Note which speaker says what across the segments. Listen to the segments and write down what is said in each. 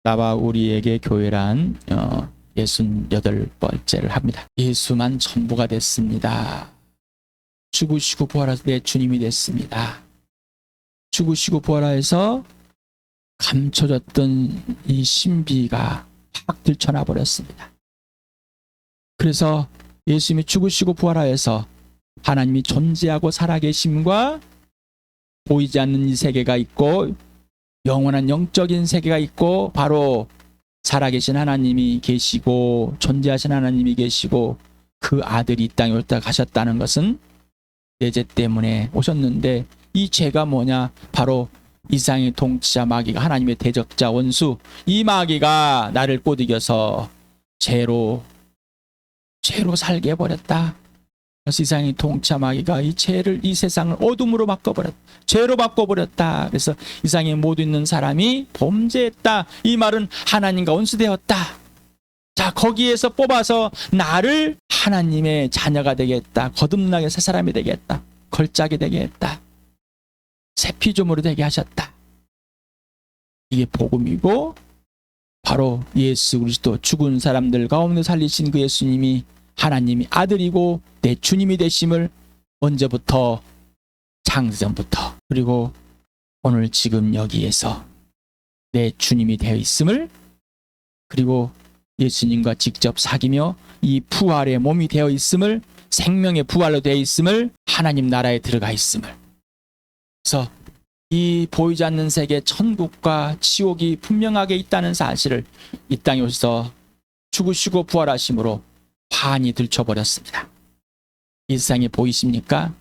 Speaker 1: 나와 우리에게 교회란 68번째를 합니다. 예수만 전부가 됐습니다. 죽으시고 부활하셔서 내 주님이 됐습니다. 죽으시고 부활하여서 감춰졌던 이 신비가 확 들춰나 버렸습니다. 그래서 예수님이 죽으시고 부활하여서 하나님이 존재하고 살아계심과 보이지 않는 이 세계가 있고 영원한 영적인 세계가 있고 바로 살아계신 하나님이 계시고 존재하신 하나님이 계시고 그 아들이 이 땅에 올다 가셨다는 것은 내 죄 때문에 오셨는데 이 죄가 뭐냐? 바로 이상의 통치자 마귀가 하나님의 대적자 원수 이 마귀가 나를 꼬드겨서 죄로 살게 해버렸다. 그래서 이상의 통치자 마귀가 이 죄를 이 세상을 어둠으로 바꿔버렸다. 죄로 바꿔버렸다. 그래서 이상에 모두 있는 사람이 범죄했다. 이 말은 하나님과 원수되었다. 자, 거기에서 뽑아서 나를 하나님의 자녀가 되겠다. 거듭나게 새 사람이 되겠다. 걸작이 되게 했다. 새 피조물이 되게 하셨다. 이게 복음이고 바로 예수 그리스도 죽은 사람들 가운데 살리신 그 예수님이 하나님이 아들이고 내 주님이 되심을 언제부터? 창세전부터 그리고 오늘 지금 여기에서 내 주님이 되어 있음을 그리고 예수님과 직접 사귀며 이 부활의 몸이 되어 있음을 생명의 부활로 되어 있음을 하나님 나라에 들어가 있음을 그래서 이 보이지 않는 세계 천국과 지옥이 분명하게 있다는 사실을 이 땅에 오셔서 죽으시고 부활하심으로 환히 들춰버렸습니다. 이 세상이 보이십니까?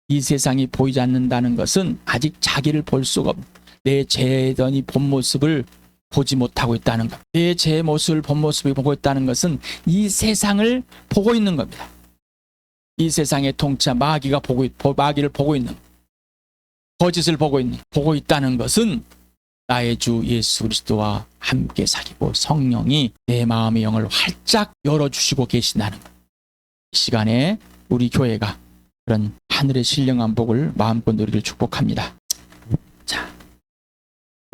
Speaker 1: 이 세상이 보이지 않는다는 것은 아직 자기를 볼 수가 없는 내 죄던 이 본 모습을 보지 못하고 있다는 것. 내 죄의 모습을 본 모습을 보고 있다는 것은 이 세상을 보고 있는 겁니다. 이 세상의 통치자 마귀가 마귀를 보고 있는 거짓을 보고 있다는 것은 나의 주 예수 그리스도와 함께 사귀고 성령이 내 마음의 영을 활짝 열어주시고 계신다는 것. 이 시간에 우리 교회가 그런 하늘의 신령한 복을 마음껏 누리기를 축복합니다. 자,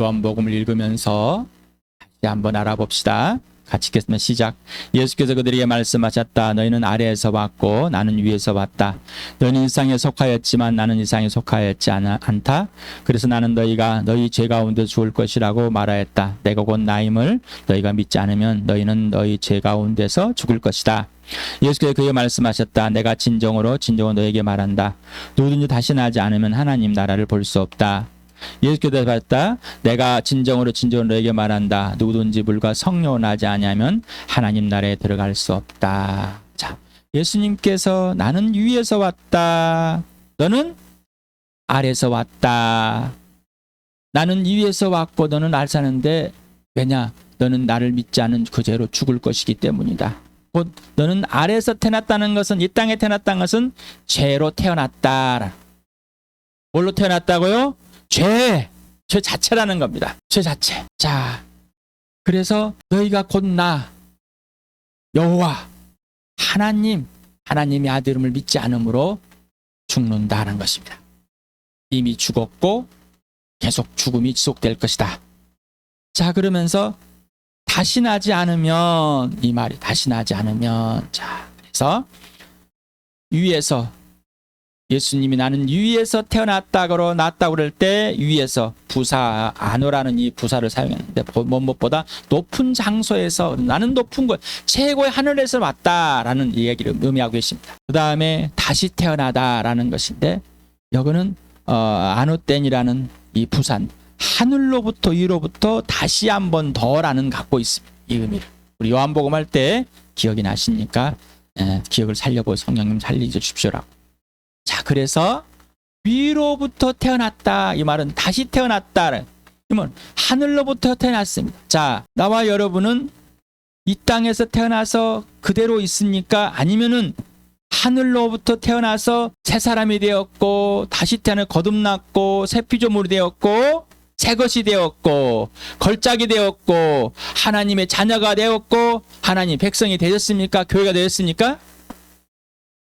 Speaker 1: 요한복음을 읽으면서 다시 한번 알아봅시다. 같이 읽겠습니다. 시작. 예수께서 그들에게 말씀하셨다. 너희는 아래에서 왔고 나는 위에서 왔다. 너희는 이 세상에 속하였지만 나는 이 세상에 속하였지 않다. 그래서 나는 너희가 너희 죄 가운데 죽을 것이라고 말하였다. 내가 곧 나임을 너희가 믿지 않으면 너희는 너희 죄 가운데서 죽을 것이다. 예수께서 그에게 말씀하셨다. 내가 진정으로 너희에게 말한다. 누구든지 다시 나지 않으면 하나님 나라를 볼 수 없다. 예수께서 대답하셨다. 내가 진정으로 너에게 말한다. 누구든지 물과 성령으로 나지 아니하면 하나님 나라에 들어갈 수 없다. 자, 예수님께서 나는 위에서 왔다. 너는 아래에서 왔다. 나는 위에서 왔고 너는 아래에 사는데 왜냐? 너는 나를 믿지 않은 그 죄로 죽을 것이기 때문이다. 곧 너는 아래에서 태어났다는 것은 이 땅에 태어났다는 것은 죄로 태어났다. 뭘로 태어났다고요? 죄 자체라는 겁니다. 죄 자체. 자, 그래서 너희가 곧 나 여호와 하나님의 아들임을 믿지 않으므로 죽는다는 것입니다. 이미 죽었고 계속 죽음이 지속될 것이다. 자, 그러면서 다시 나지 않으면 이 말이 다시 나지 않으면 자, 그래서 위에서 예수님이 나는 위에서 태어났다고 그럴 때 위에서 부사 아노라는 이 부사를 사용했는데 무엇보다 높은 장소에서 나는 높은 곳 최고의 하늘에서 왔다라는 이야기를 의미하고 계십니다. 그 다음에 다시 태어나다라는 것인데 여기는 아노땐이라는 이 부산 하늘로부터 위로부터 다시 한 번 더라는 갖고 있습니다. 이 의미를 우리 요한복음 할 때 기억이 나십니까? 기억을 살려보고 성령님 살려주십시오라고. 자, 그래서 위로부터 태어났다. 이 말은 다시 태어났다. 이 말은 하늘로부터 태어났습니다. 자, 나와 여러분은 이 땅에서 태어나서 그대로 있습니까? 아니면은 하늘로부터 태어나서 새 사람이 되었고 다시 태어나 거듭났고 새 피조물이 되었고 새 것이 되었고 걸작이 되었고 하나님의 자녀가 되었고 하나님 백성이 되셨습니까? 교회가 되었습니까?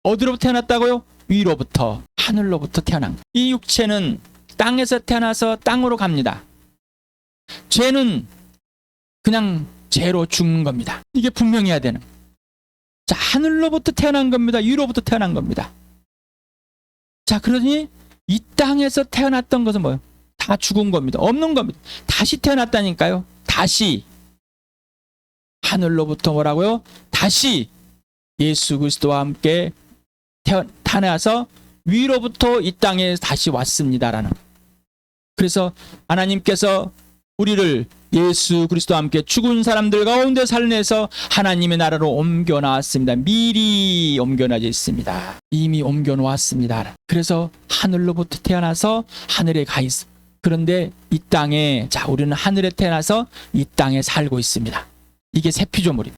Speaker 1: 어디로부터 태어났다고요? 위로부터 하늘로부터 태어난 이 육체는 땅에서 태어나서 땅으로 갑니다. 죄는 그냥 죄로 죽는 겁니다. 이게 분명해야 되는. 자, 하늘로부터 태어난 겁니다. 위로부터 태어난 겁니다. 자, 그러니 이 땅에서 태어났던 것은 뭐예요? 다 죽은 겁니다. 없는 겁니다. 다시 태어났다니까요. 다시. 하늘로부터 뭐라고요? 다시 예수 그리스도와 함께 태어나서 위로부터 이 땅에 다시 왔습니다라는. 그래서 하나님께서 우리를 예수 그리스도와 함께 죽은 사람들 가운데 살려내서 하나님의 나라로 옮겨 나왔습니다. 미리 옮겨 나져 있습니다. 이미 옮겨 놓았습니다. 그래서 하늘로부터 태어나서 하늘에 가 있어. 그런데 이 땅에, 자, 우리는 하늘에 태어나서 이 땅에 살고 있습니다. 이게 새 피조물입니다.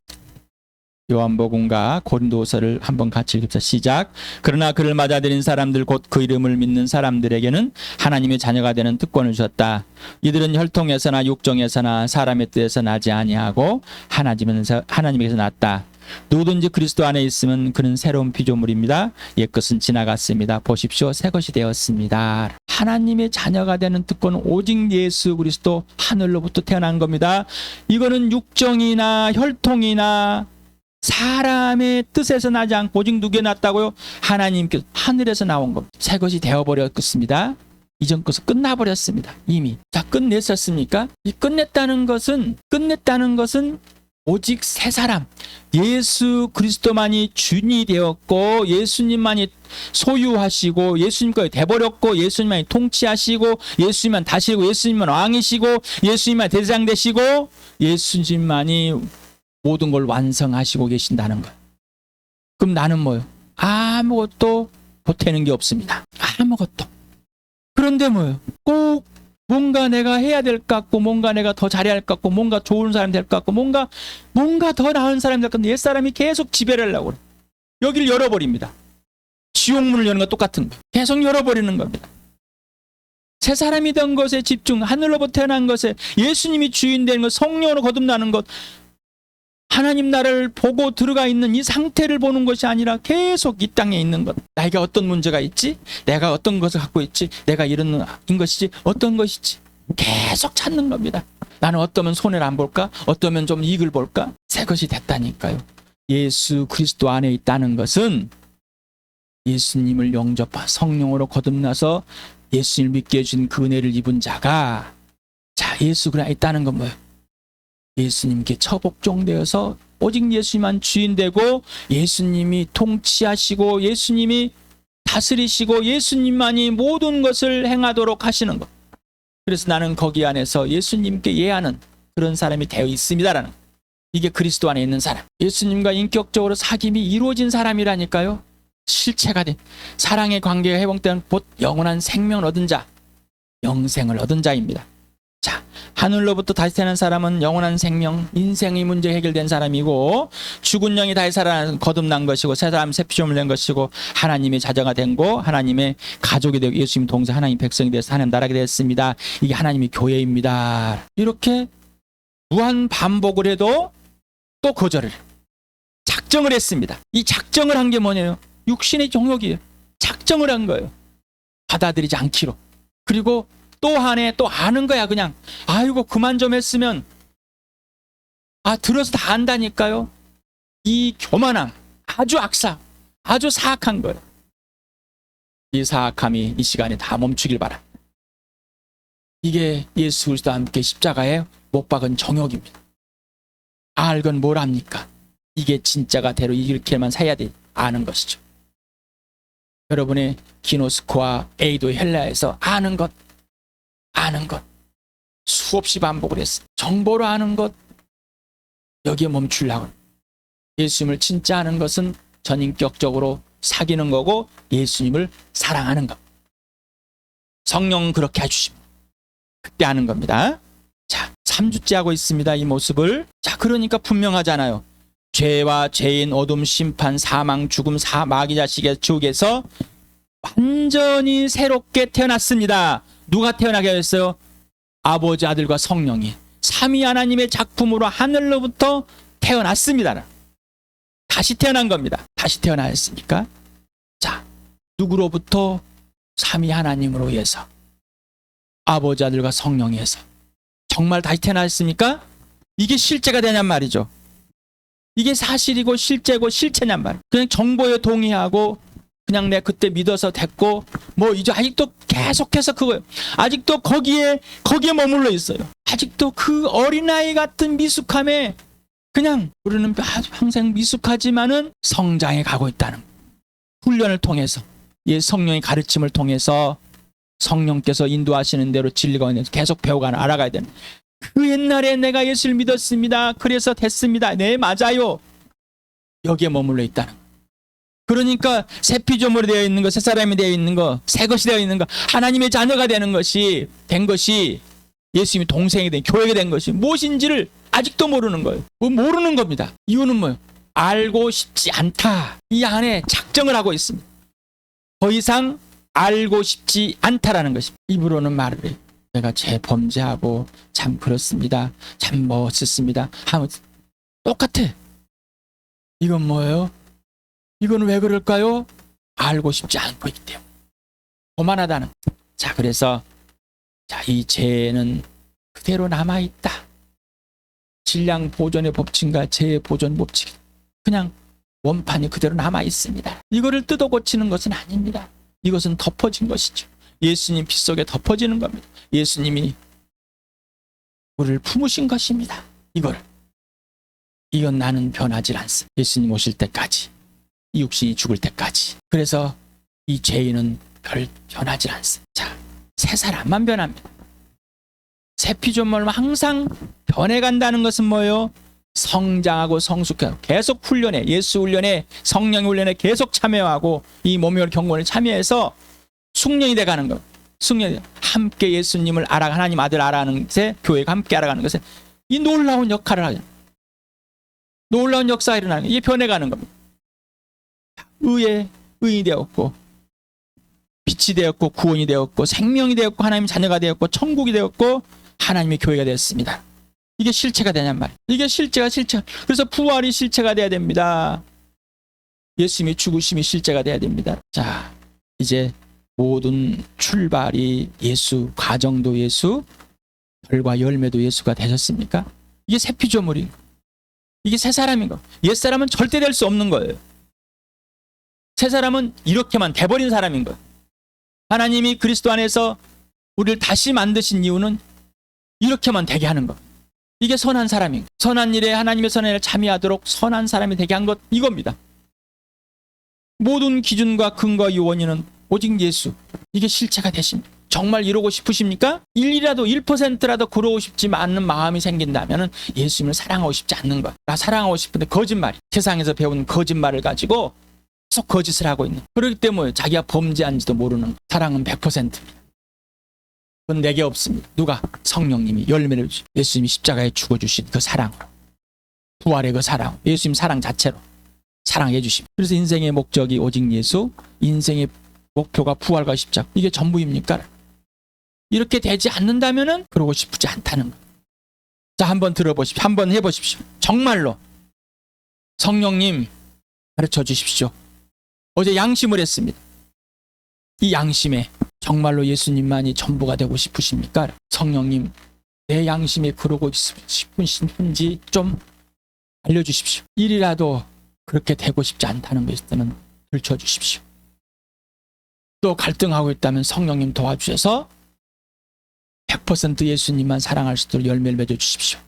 Speaker 1: 요한복음과 고린도서를 한번 같이 읽읍시다. 시작. 그러나 그를 맞아들인 사람들 곧 그 이름을 믿는 사람들에게는 하나님의 자녀가 되는 특권을 주셨다. 이들은 혈통에서나 육정에서나 사람의 뜻에서 나지 아니하고 하나님에게서 났다. 누구든지 그리스도 안에 있으면 그는 새로운 피조물입니다. 옛것은 지나갔습니다. 보십시오, 새것이 되었습니다. 하나님의 자녀가 되는 특권은 오직 예수 그리스도, 하늘로부터 태어난 겁니다. 이거는 육정이나 혈통이나 사람의 뜻에서 나지 않고 오직 누구에 났다고요? 하나님께서 하늘에서 나온 겁니다. 새 것이 되어버렸습니다. 이전 것은 끝나버렸습니다. 이미. 자, 끝냈었습니까? 이 끝냈다는 것은 오직 새 사람, 예수 그리스도만이 주인이 되었고 예수님만이 소유하시고 예수님까지 돼버렸고 예수님만이 통치하시고 예수님만 다시고 예수님만 왕이시고 예수님만 대장 되시고 예수님만이 모든 걸 완성하시고 계신다는 것. 그럼 나는 뭐요? 아무것도 보태는 게 없습니다. 아무것도. 그런데 뭐요? 꼭 뭔가 내가 해야 될 것 같고 뭔가 내가 더 잘해야 할 것 같고 뭔가 좋은 사람 될 것 같고 뭔가 더 나은 사람 될 것 같은데 옛사람이 계속 지배를 하려고 그래요. 여기를 열어버립니다. 지옥문을 여는 거 똑같은 거예요. 계속 열어버리는 겁니다. 새 사람이 된 것에 집중, 하늘로부터 태어난 것에 예수님이 주인 되는 것, 성령으로 거듭나는 것, 하나님 나라를 보고 들어가 있는 이 상태를 보는 것이 아니라 계속 이 땅에 있는 것. 나에게 어떤 문제가 있지? 내가 어떤 것을 갖고 있지? 내가 이런 것이지? 어떤 것이지? 계속 찾는 겁니다. 나는 어떠면 손해를 안 볼까? 어떠면 좀 이익을 볼까? 새 것이 됐다니까요. 예수 그리스도 안에 있다는 것은 예수님을 영접한 성령으로 거듭나서 예수님을 믿게 해준 그 은혜를 입은 자가, 자, 예수 그리스도 안에 있다는 건 뭐예요? 예수님께 처복종되어서 오직 예수님만 주인 되고 예수님이 통치하시고 예수님이 다스리시고 예수님만이 모든 것을 행하도록 하시는 것. 그래서 나는 거기 안에서 예수님께 예하는 그런 사람이 되어 있습니다라는, 이게 그리스도 안에 있는 사람, 예수님과 인격적으로 사귐이 이루어진 사람이라니까요. 실체가 된 사랑의 관계가 회복되는 곧 영원한 생명을 얻은 자, 영생을 얻은 자입니다. 자, 하늘로부터 다시 태어난 사람은 영원한 생명, 인생의 문제 해결된 사람이고, 죽은 영이 다시 살아 거듭난 것이고, 새 사람 새 피조물 된 것이고, 하나님의 자녀가 된 거, 하나님의 가족이 되고 예수님 동생 하나님 백성이 되어서 하나님 나라가 되었습니다. 이게 하나님의 교회입니다. 이렇게 무한 반복을 해도 또 거절을, 작정을 했습니다. 이 작정을 한 게 뭐냐요? 육신의 정욕이에요. 작정을 한 거예요. 받아들이지 않기로. 그리고 또 하네, 또 아는 거야. 그냥 아이고 그만 좀 했으면, 들어서 다 안다니까요. 이 교만함, 아주 악사, 아주 사악한 거예요. 이 사악함이 이 시간에 다 멈추길 바랍니다. 이게 예수 그리스도와 함께 십자가에 못 박은 정욕입니다. 알건 뭘 합니까? 이게 진짜가 대로 이렇게만 살아야 돼, 아는 것이죠. 여러분의 기노스코와 에이도 헬라에서 아는 것 수없이 반복을 했어. 정보로 아는 것, 여기에 멈추려고. 예수님을 진짜 아는 것은 전인격적으로 사귀는 거고 예수님을 사랑하는 것. 성령은 그렇게 해주십니다. 그때 아는 겁니다. 자, 3주째 하고 있습니다. 이 모습을. 자, 그러니까 분명하잖아요. 죄와 죄인, 어둠, 심판, 사망, 죽음, 마귀 자식의 지옥에서 완전히 새롭게 태어났습니다. 누가 태어나게 했어요? 아버지, 아들과 성령이 삼위 하나님의 작품으로 하늘로부터 태어났습니다. 다시 태어난 겁니다. 다시 태어나였으니까. 자, 누구로부터? 삼위 하나님으로 해서, 아버지, 아들과 성령에서. 정말 다시 태어났습니까? 이게 실제가 되냔 말이죠. 이게 사실이고 실제고 실체냔 말이에요. 그냥 정보에 동의하고 그냥 내가 그때 믿어서 됐고 뭐 이제 아직도 계속해서 그거예요. 아직도 거기에 머물러 있어요. 아직도 그 어린아이 같은 미숙함에 그냥 우리는 평생 미숙하지만은 성장해 가고 있다는 거예요. 훈련을 통해서 성령의 가르침을 통해서 성령께서 인도하시는 대로 진리가 계속 배워가는 알아가야 되는 그 옛날에 내가 예수를 믿었습니다. 그래서 됐습니다. 네 맞아요. 여기에 머물러 있다는 거예요. 그러니까 새 피조물이 되어 있는 거, 새 사람이 되어 있는 거, 새 것이 되어 있는 거, 하나님의 자녀가 되는 것이 된 것이 예수님이 동생이 된 교회가 된 것이 무엇인지를 아직도 모르는 거예요. 모르는 겁니다. 이유는 뭐예요? 알고 싶지 않다. 이 안에 작정을 하고 있습니다. 더 이상 알고 싶지 않다라는 것입니다. 입으로는 말을 해요. 내가 재범죄하고 참 그렇습니다. 참 멋있습니다. 하면 똑같아. 이건 뭐예요? 이건 왜 그럴까요? 알고 싶지 않고 있기 때문에. 거만하다는. 자, 그래서 이 죄는 그대로 남아있다. 질량 보존의 법칙과 죄의 보존 법칙. 그냥 원판이 그대로 남아있습니다. 이거를 뜯어 고치는 것은 아닙니다. 이것은 덮어진 것이죠. 예수님 피 속에 덮어지는 겁니다. 예수님이 우리를 품으신 것입니다. 이건 나는 변하지 않습니다. 예수님 오실 때까지, 이 육신이 죽을 때까지. 그래서 이 죄인은 변하지 않습니다. 자, 새 사람만 변합니다. 새 피조물만 항상 변해간다는 것은 뭐예요? 성장하고 성숙하고 계속 훈련에, 예수 훈련에, 성령 훈련에 계속 참여하고 이 몸의 경건에 참여해서 숙련이 돼가는 것. 숙련이 함께 예수님을 하나님 아들 알아가는 것에, 교회가 함께 알아가는 것에 이 놀라운 역할을 하죠. 놀라운 역사가 일어나는 거예요. 이게 변해가는 겁니다. 의인이 되었고, 빛이 되었고, 구원이 되었고, 생명이 되었고, 하나님의 자녀가 되었고, 천국이 되었고, 하나님의 교회가 되었습니다. 이게 실체가 되냔 말이에요. 이게 실체가. 그래서 부활이 실체가 돼야 됩니다. 예수님의 죽으심이 실체가 돼야 됩니다. 자, 이제 모든 출발이 예수, 과정도 예수, 결과 열매도 예수가 되셨습니까? 이게 새 피조물이, 이게 새 사람인 거. 옛 사람은 절대 될 수 없는 거예요. 새 사람은 이렇게만 돼버린 사람인 거예요. 하나님이 그리스도 안에서 우리를 다시 만드신 이유는 이렇게만 되게 하는 거. 이게 선한 사람인 거예요. 선한 일에 하나님의 선한 일에 참여하도록 선한 사람이 되게 한 것, 이겁니다. 모든 기준과 근거 요원인은 오직 예수. 이게 실체가 되십니다. 정말 이루고 싶으십니까? 1%라도 그러고 싶지 않는 마음이 생긴다면 예수님을 사랑하고 싶지 않는 것. 나 사랑하고 싶은데 거짓말이. 세상에서 배운 거짓말을 가지고 계속 거짓을 하고 있는. 그렇기 때문에 자기가 범죄한지도 모르는. 사랑은 100%입니다. 그건 내게 없습니다. 누가? 성령님이 열매를 주시. 예수님이 십자가에 죽어주신 그 사랑으로. 부활의 그 사랑. 예수님 사랑 자체로 사랑해 주십니다. 그래서 인생의 목적이 오직 예수, 인생의 목표가 부활과 십자가. 이게 전부입니까? 이렇게 되지 않는다면은 그러고 싶지 않다는 거예요. 자, 한번 들어보십시오. 한번 해보십시오. 정말로 성령님 가르쳐 주십시오. 어제 양심을 했습니다. 이 양심에 정말로 예수님만이 전부가 되고 싶으십니까? 성령님, 내 양심에 그러고 싶으신지 좀 알려주십시오. 일이라도 그렇게 되고 싶지 않다는 것에는 들춰주십시오. 또 갈등하고 있다면 성령님 도와주셔서 100% 예수님만 사랑할 수 있도록 열매를 맺어주십시오.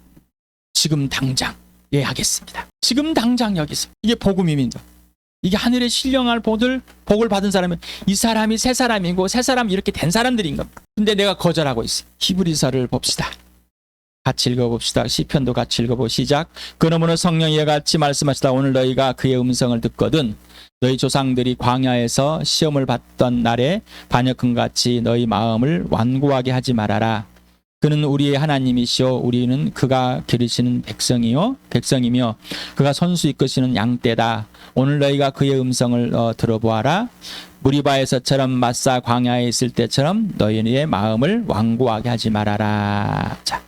Speaker 1: 지금 당장 하겠습니다. 지금 당장 여기서. 이게 복음입니다. 이게 하늘의 신령할 복을 받은 사람은 이 사람이 새 사람이고 새 사람 이렇게 된 사람들인 겁니다. 근데 내가 거절하고 있어요. 히브리서를 봅시다. 같이 읽어봅시다. 시편도 같이 읽어보. 시작. 그러므로 성령이 이와 같이 말씀하시다. 오늘 너희가 그의 음성을 듣거든 너희 조상들이 광야에서 시험을 받던 날에 반역금같이 너희 마음을 완고하게 하지 말아라. 그는 우리의 하나님이시오. 우리는 그가 기르시는 백성이며 그가 선수 이끄시는 양떼다. 오늘 너희가 그의 음성을 들어보아라. 무리바에서처럼 마사 광야에 있을 때처럼 너희의 마음을 완고하게 하지 말아라. 자,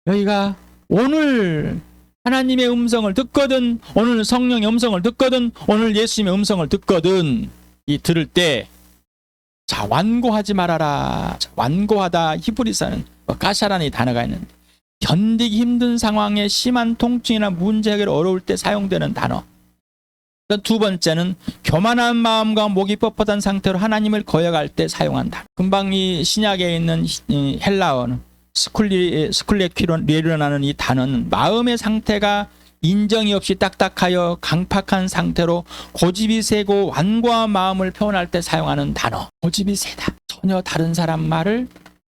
Speaker 1: 너희가 오늘 하나님의 음성을 듣거든, 오늘 성령의 음성을 듣거든, 오늘 예수님의 음성을 듣거든, 이 들을 때 자, 완고하지 말아라. 자, 완고하다. 히브리서는 가샤라는 단어가 있는데 견디기 힘든 상황에 심한 통증이나 문제 해결이 어려울 때 사용되는 단어. 두 번째는 교만한 마음과 목이 뻣뻣한 상태로 하나님을 거역할 때 사용한 단어. 금방 이 신약에 있는 이 헬라어는 스쿨레퀴로라는 이 단어는 마음의 상태가 인정이 없이 딱딱하여 강팍한 상태로 고집이 세고 완고한 마음을 표현할 때 사용하는 단어. 고집이 세다. 전혀 다른 사람 말을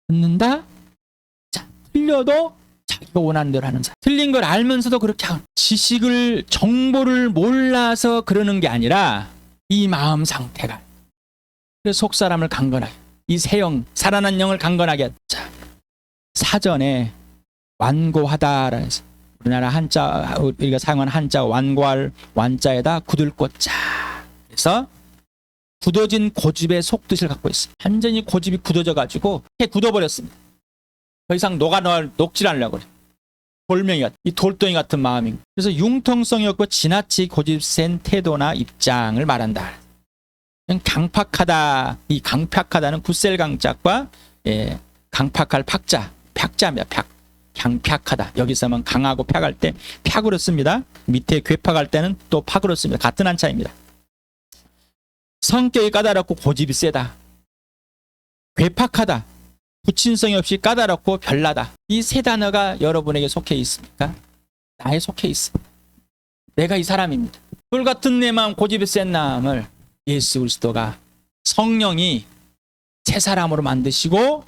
Speaker 1: 듣는다. 자, 틀려도 자기가 원하는 대로 하는 사람. 틀린 걸 알면서도 그렇게 하는. 지식을, 정보를 몰라서 그러는 게 아니라 이 마음 상태가. 그래서 속 사람을 강건하게, 이 새 영, 살아난 영을 강건하게. 자, 사전에 완고하다라 해서 우리나라 한자, 우리가 사용하는 한자 완고할 완자에다 굳을꽃자. 그래서 굳어진 고집의 속뜻을 갖고 있습니다. 완전히 고집이 굳어져가지고 굳어버렸습니다. 더 이상 녹질 않으려고 그래. 돌멩이 같은, 이 돌덩이 같은 마음인. 그래서 융통성이 없고 지나치 고집센 태도나 입장을 말한다. 강팍하다. 이 강팍하다는 굳셀 강자과 강팍할 팍자, 팍자입니다. 강팍하다. 여기서만 강하고 팍할 때 팍으로 씁니다. 밑에 괴팍할 때는 또 팍으로 씁니다. 같은 한자입니다. 성격이 까다롭고 고집이 세다. 괴팍하다. 부친성이 없이 까다롭고 별나다. 이 세 단어가 여러분에게 속해 있습니까? 나에 속해 있습니다. 내가 이 사람입니다. 돌 같은 내 마음, 고집이 센 마음을 예수 그리스도가 성령이 새 사람으로 만드시고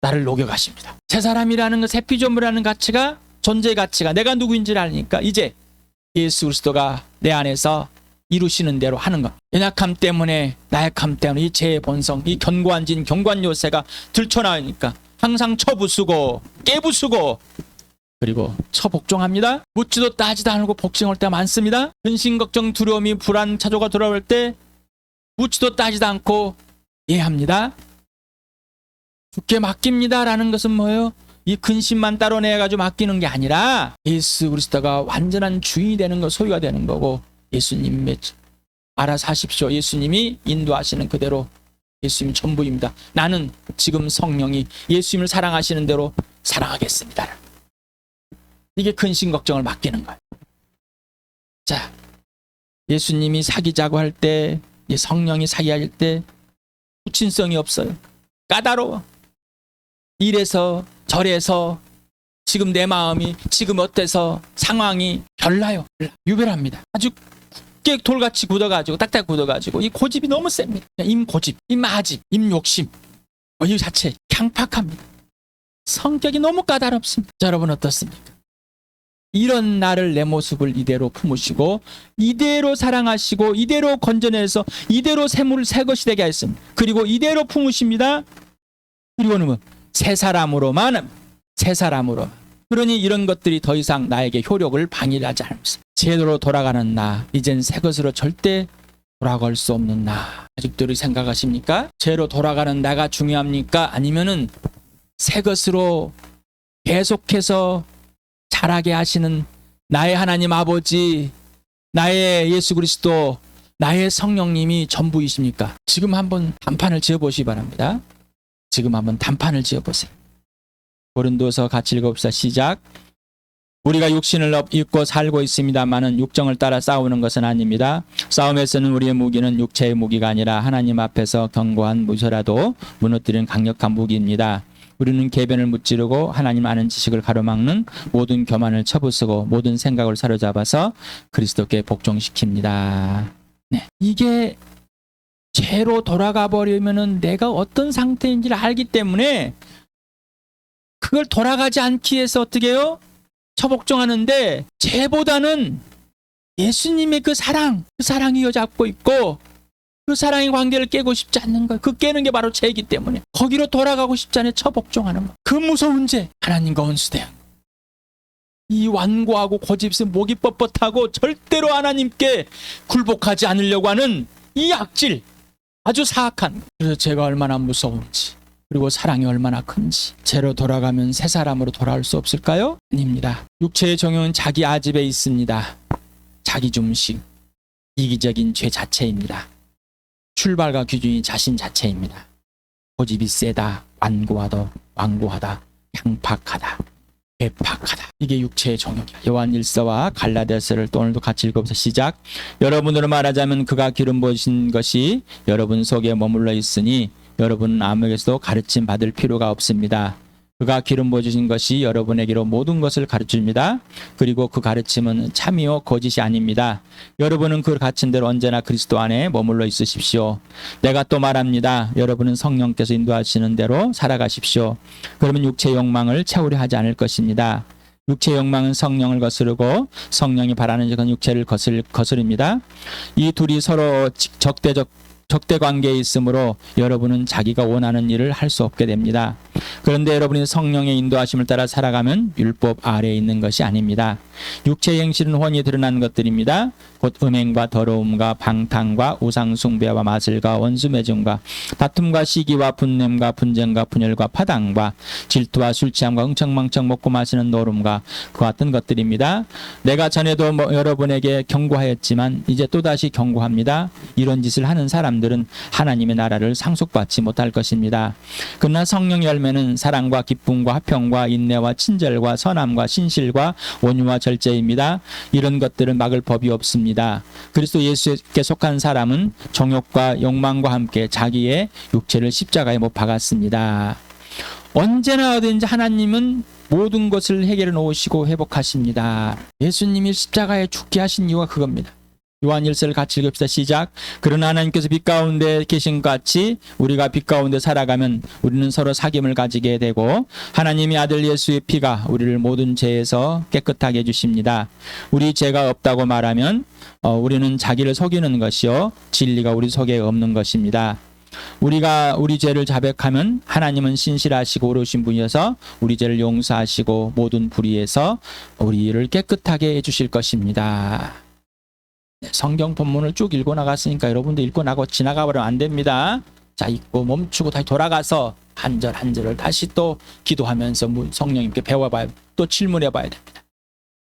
Speaker 1: 나를 녹여가십니다. 새 사람이라는 것, 새 피조물이라는 가치가, 존재의 가치가 내가 누구인지를 아니까 이제 예수 그리스도가 내 안에서 이루시는 대로 하는 것. 연약함 때문에, 나약함 때문에 이 죄의 본성, 이 견고한 진, 견고한 요새가 들춰나오니까 항상 처부수고 깨부수고 그리고 처복종합니다. 묻지도 따지도 않고 복종할 때가 많습니다. 근심, 걱정, 두려움이, 불안, 차조가 돌아올 때 묻지도 따지도 않고 예합니다. 주께 맡깁니다라는 것은 뭐예요? 이 근심만 따로 내가지고 맡기는 게 아니라 예수 그리스도가 완전한 주인이 되는 거, 소유가 되는 거고, 예수님 알아서 하십시오. 예수님이 인도하시는 그대로 예수님 전부입니다. 나는 지금 성령이 예수님을 사랑하시는 대로 사랑하겠습니다. 이게 근심 걱정을 맡기는 거예요. 자, 예수님이 사귀자고 할 때, 성령이 사귀할 때 부친성이 없어요. 까다로워. 이래서 저래서 지금 내 마음이 지금 어때서 상황이 별나요. 유별합니다. 아주 굳게 돌같이 굳어가지고 딱딱 굳어가지고 이 고집이 너무 셉니다. 임고집, 임아집, 임욕심 이 자체 강팍합니다. 성격이 너무 까다롭습니다. 자, 여러분 어떻습니까? 이런 나를, 내 모습을 이대로 품으시고 이대로 사랑하시고 이대로 건져내서 이대로 새 것이 되게 하였습니다. 그리고 이대로 품으십니다. 그리고는 새 사람으로만, 새 사람으로. 그러니 이런 것들이 더 이상 나에게 효력을 방해하지 않습니다. 제대로 돌아가는 나, 이젠 새 것으로 절대 돌아갈 수 없는 나. 아직도 생각하십니까? 제로 돌아가는 나가 중요합니까? 아니면은 새 것으로 계속해서 자라게 하시는 나의 하나님 아버지, 나의 예수 그리스도, 나의 성령님이 전부이십니까? 지금 한번 단판을 지어보시기 바랍니다. 지금 한번 단판을 지어보세요. 고린도서 같이 읽어봅시다. 시작. 우리가 육신을 입고 살고 있습니다마는 육정을 따라 싸우는 것은 아닙니다. 싸움에서는 우리의 무기는 육체의 무기가 아니라 하나님 앞에서 견고한 무쇠라도 무너뜨리는 강력한 무기입니다. 우리는 계변을 무찌르고 하나님 아는 지식을 가로막는 모든 교만을 쳐부수고 모든 생각을 사로잡아서 그리스도께 복종시킵니다. 네, 이게 죄로 돌아가 버리면은 내가 어떤 상태인지를 알기 때문에 그걸 돌아가지 않기 위해서 어떻게 해요? 처복종하는데 죄보다는 예수님의 그 사랑이 여잡고 있고 그 사랑의 관계를 깨고 싶지 않는 거예요. 그 깨는 게 바로 죄이기 때문에 거기로 돌아가고 싶지 않아 처복종하는 거. 그 무서운 죄, 하나님과 원수돼요. 이 완고하고 고집센 목이 뻣뻣하고 절대로 하나님께 굴복하지 않으려고 하는 이 악질, 아주 사악한. 그래서 죄가 얼마나 무서운지, 그리고 사랑이 얼마나 큰지. 죄로 돌아가면 새 사람으로 돌아올 수 없을까요? 아닙니다. 육체의 정욕은 자기 아집에 있습니다. 자기 중심, 이기적인 죄 자체입니다. 출발과 기준이 자신 자체입니다. 고집이 세다, 완고하다, 강팍하다. 괴팍하다. 이게 육체의 정욕이야. 요한일서와 갈라디아서를 또 오늘도 같이 읽어보자. 시작. 여러분으로 말하자면 그가 기름 부으신 것이 여러분 속에 머물러 있으니 여러분은 아무에게서도 가르침 받을 필요가 없습니다. 그가 기름 부어주신 것이 여러분에게로 모든 것을 가르쳐줍니다. 그리고 그 가르침은 참이요 거짓이 아닙니다. 여러분은 그 가르친 대로 언제나 그리스도 안에 머물러 있으십시오. 내가 또 말합니다. 여러분은 성령께서 인도하시는 대로 살아가십시오. 그러면 육체의 욕망을 채우려 하지 않을 것입니다. 육체의 욕망은 성령을 거스르고 성령이 바라는 것은 육체를 거스릅니다. 이 둘이 서로 적대 관계에 있으므로 여러분은 자기가 원하는 일을 할 수 없게 됩니다. 그런데 여러분이 성령의 인도하심을 따라 살아가면 율법 아래에 있는 것이 아닙니다. 육체의 행실은 훤히 드러난 것들입니다. 곧 음행과 더러움과 방탕과 우상숭배와 마술과 원수매증과 다툼과 시기와 분냄과 분쟁과 분열과 파당과 질투와 술취함과 흥청망청 먹고 마시는 노름과 그 같은 것들입니다. 내가 전에도 여러분에게 경고하였지만 이제 또다시 경고합니다. 이런 짓을 하는 사람들은 하나님의 나라를 상속받지 못할 것입니다. 그러나 성령 열매는 사랑과 기쁨과 화평과 인내와 친절과 선함과 신실과 온유와 절제입니다. 이런 것들은 막을 법이 없습니다. 그리스도 예수께 속한 사람은 정욕과 욕망과 함께 자기의 육체를 십자가에 못 박았습니다. 언제나 어딘지 하나님은 모든 것을 해결해 놓으시고 회복하십니다. 예수님이 십자가에 죽게 하신 이유가 그겁니다. 요한일서를 같이 읽읍시다. 시작. 그러나 하나님께서 빛 가운데 계신 것 같이 우리가 빛 가운데 살아가면 우리는 서로 사귐을 가지게 되고 하나님의 아들 예수의 피가 우리를 모든 죄에서 깨끗하게 해주십니다. 우리 죄가 없다고 말하면 우리는 자기를 속이는 것이요 진리가 우리 속에 없는 것입니다. 우리가 우리 죄를 자백하면 하나님은 신실하시고 오르신 분이어서 우리 죄를 용서하시고 모든 불의에서 우리를 깨끗하게 해주실 것입니다. 성경 본문을 쭉 읽고 나갔으니까 여러분도 읽고 나고 지나가 버리면 안 됩니다. 자, 읽고 멈추고 다시 돌아가서 한 절 한 절을 다시 또 기도하면서 성령님께 배워봐야, 또 질문해봐야 됩니다.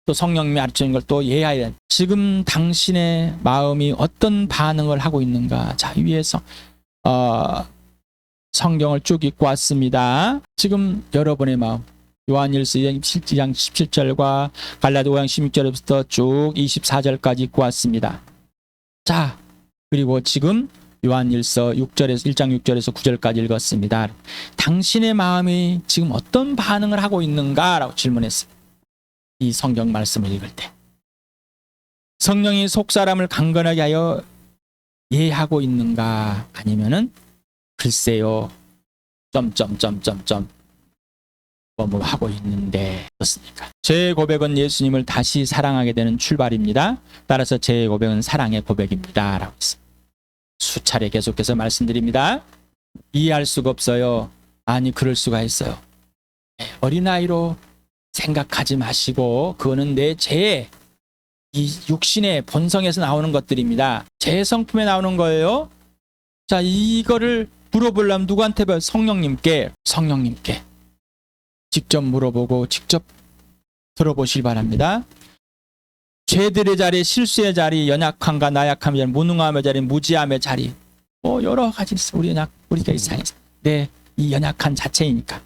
Speaker 1: 또 성령님이 가르치는 걸 또 이해해야 됩니다. 지금 당신의 마음이 어떤 반응을 하고 있는가. 자, 위에서 성경을 쭉 읽고 왔습니다. 지금 여러분의 마음, 요한일서 2장 17절과 갈라디아 5장 16절부터 쭉 24절까지 읽고 왔습니다. 자, 그리고 지금 요한일서 1장 6절에서 9절까지 읽었습니다. 당신의 마음이 지금 어떤 반응을 하고 있는가라고 질문했습니다. 이 성경 말씀을 읽을 때 성령이 속사람을 강건하게 하여 이해하고 있는가, 아니면은 글쎄요 뭐 하고 있는데 어떻습니까? 제 고백은 예수님을 다시 사랑하게 되는 출발입니다. 따라서 제 고백은 사랑의 고백입니다 라고 했습니다. 수차례 계속해서 말씀드립니다. 이해할 수가 없어요. 아니, 그럴 수가 있어요. 어린아이로 생각하지 마시고 그거는 내 죄의 이 육신의 본성에서 나오는 것들입니다. 제 성품에 나오는 거예요. 자, 이거를 물어보려면 누구한테 봐요? 성령님께 직접 물어보고 직접 들어보실 바랍니다. 죄들의 자리, 실수의 자리, 연약함과 나약함의 자리, 무능함의 자리, 무지함의 자리, 뭐 여러 가지 있어. 우리가 이 연약한 자체이니까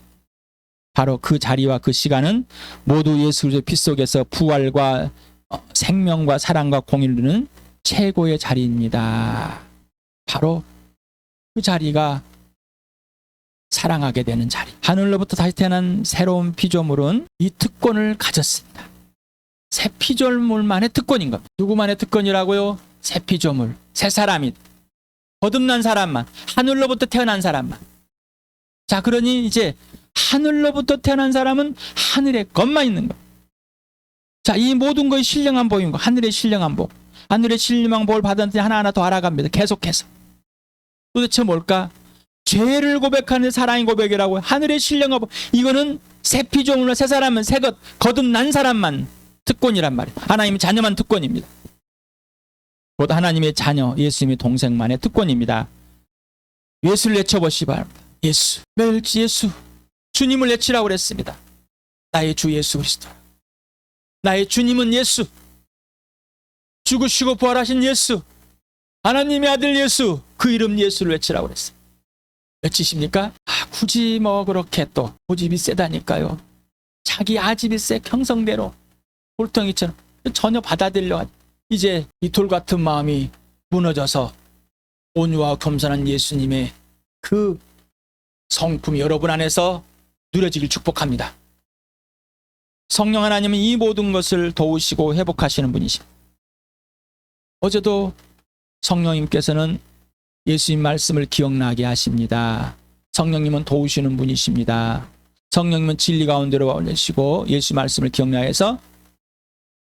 Speaker 1: 바로 그 자리와 그 시간은 모두 예수 그리스도의 피 속에서 부활과 생명과 사랑과 공의를 이루는 최고의 자리입니다. 바로 그 자리가 사랑하게 되는 자리. 하늘로부터 다시 태어난 새로운 피조물은 이 특권을 가졌습니다. 새 피조물만의 특권인 겁니다. 누구만의 특권이라고요? 새 피조물, 새 사람이, 거듭난 사람만, 하늘로부터 태어난 사람만. 자, 그러니 이제 하늘로부터 태어난 사람은 하늘의 것만 있는 것. 자, 이 모든 것이 신령한 복인 것. 하늘의 신령한 복. 하늘의 신령한 복을 받았는데 하나하나 더 알아갑니다. 계속해서. 도대체 뭘까? 죄를 고백하는 사랑의 고백이라고. 하늘의 신령한 복. 이거는 새 피조물로 새 사람은 새 것, 거듭난 사람만 특권이란 말이에요. 하나님의 자녀만 특권입니다. 곧 하나님의 자녀, 예수님의 동생만의 특권입니다. 예수를 외쳐보시기 바랍니다. 예수, 매일 예수, 주님을 외치라고 그랬습니다. 나의 주 예수 그리스도. 나의 주님은 예수, 죽으시고 부활하신 예수, 하나님의 아들 예수, 그 이름 예수를 외치라고 그랬어요. 외치십니까? 굳이 뭐 그렇게 또 고집이 세다니까요. 자기 아집일색 형성대로 골덩이처럼 전혀 받아들이려 하지. 이제 이 돌 같은 마음이 무너져서 온유와 겸손한 예수님의 그 성품이 여러분 안에서 누려지길 축복합니다. 성령 하나님은 이 모든 것을 도우시고 회복하시는 분이십니다. 어제도 성령님께서는 예수님 말씀을 기억나게 하십니다. 성령님은 도우시는 분이십니다. 성령님은 진리 가운데로 올리시고 예수 말씀을 기억나게 해서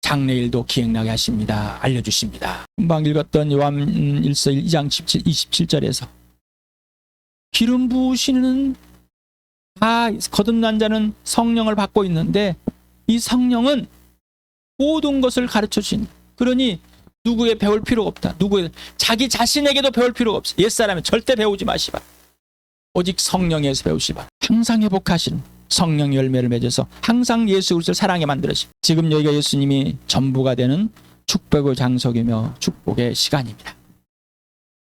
Speaker 1: 장래일도 기억나게 하십니다. 알려주십니다. 금방 읽었던 요한일서 2장 27절에서 기름 부으시는 다 거듭난 자는 성령을 받고 있는데 이 성령은 모든 것을 가르쳐 주신, 그러니 누구에 배울 필요가 없다. 자기 자신에게도 배울 필요가 없어. 옛사람은 절대 배우지 마시바. 오직 성령에서 배우시바. 항상 회복하시는 성령 열매를 맺어서 항상 예수 그리스도를 사랑에 만들으시. 지금 여기가 예수님이 전부가 되는 축복의 장소이며 축복의 시간입니다.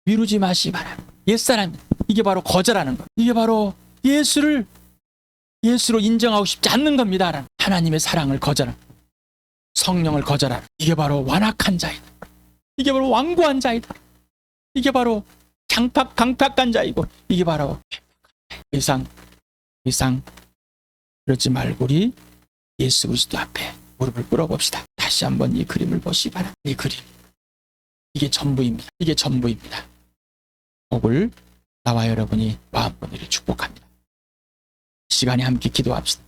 Speaker 1: 미루지 마시기 바랍니다. 옛사람, 이게 바로 거절하는 것. 이게 바로 예수로 인정하고 싶지 않는 겁니다. 하나님의 사랑을 거절하는, 성령을 거절하는, 이게 바로 완악한 자이다. 이게 바로 완고한 자이다. 이게 바로 강팍한 자이고, 이게 바로 이상 그러지 말고 우리 예수 그리스도 앞에 무릎을 꿇어봅시다. 다시 한번 이 그림을 보시기 바랍니다. 이 그림, 이게 전부입니다. 이게 전부입니다. 복을 나와 여러분이 마음껏 축복합니다. 시간에 함께 기도합시다.